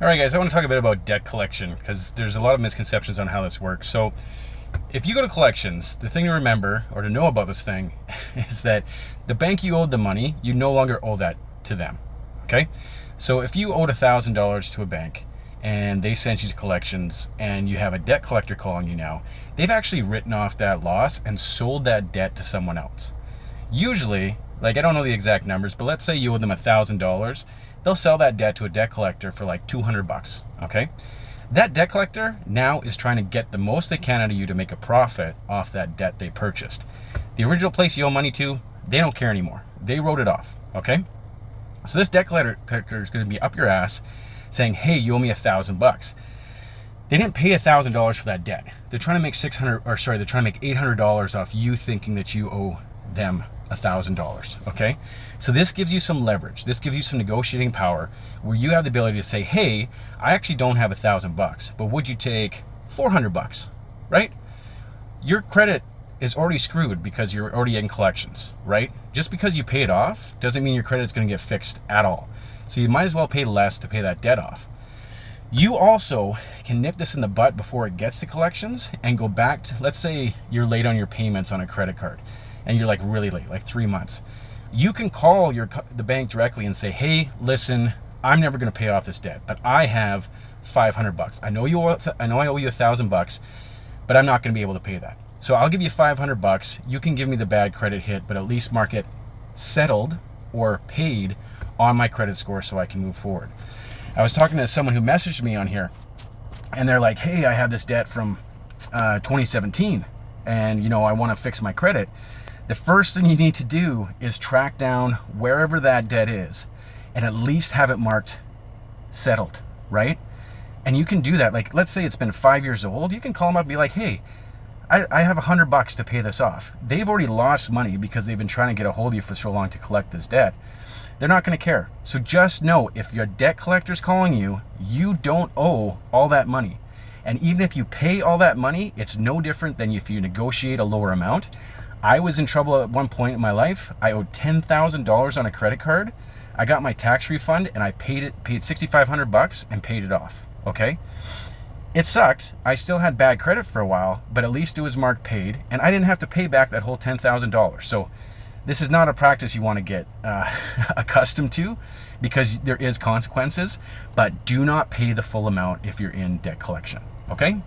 All right, guys, I want to talk a bit about debt collection because there's a lot of misconceptions on how this works. So, if you go to collections, the thing to remember or to know about this thing is that the bank you owed the money, you no longer owe that to them. Okay? So, if you owed $1,000 to a bank and they sent you to collections and you have a debt collector calling you now, they've actually written off that loss and sold that debt to someone else. Usually, like I don't know the exact numbers, but let's say you owe them $1,000, they'll sell that debt to a debt collector for like $200, okay? That debt collector now is trying to get the most they can out of you to make a profit off that debt they purchased. The original place you owe money to, they don't care anymore. They wrote it off, okay? So this debt collector is going to be up your ass saying, hey, you owe me $1,000. They didn't pay $1,000 for that debt. They're trying to make they're trying to make $800 off you thinking that you owe them $1,000, okay? So this gives you some leverage. This gives you some negotiating power where you have the ability to say, hey, I actually don't have $1,000, but would you take $400, right? Your credit is already screwed because you're already in collections, right? Just because you pay it off doesn't mean your credit's gonna get fixed at all. So you might as well pay less to pay that debt off. You also can nip this in the butt before it gets to collections and go back to, let's say you're late on your payments on a credit card and you're like really late, like 3 months. You can call the bank directly and say, hey, listen, I'm never gonna pay off this debt, but I have $500. I know I owe you $1,000, but I'm not gonna be able to pay that. So I'll give you $500. You can give me the bad credit hit, but at least mark it settled or paid on my credit score so I can move forward. I was talking to someone who messaged me on here and they're like, hey, I have this debt from 2017 and I want to fix my credit. The first thing you need to do is track down wherever that debt is and at least have it marked settled, right? And you can do that. Like, let's say it's been 5 years old. You can call them up and be like, hey, I have $100 to pay this off. They've already lost money because they've been trying to get a hold of you for so long to collect this debt. They're not going to care. So just know, if your debt collector's calling you, you don't owe all that money. And even if you pay all that money, it's no different than if you negotiate a lower amount. I was in trouble at one point in my life. I owed $10,000 on a credit card. I got my tax refund and I paid $6,500 and paid it off, okay? It sucked. I still had bad credit for a while, but at least it was marked paid and I didn't have to pay back that whole $10,000. So this is not a practice you want to get accustomed to because there is consequences, but do not pay the full amount if you're in debt collection, okay?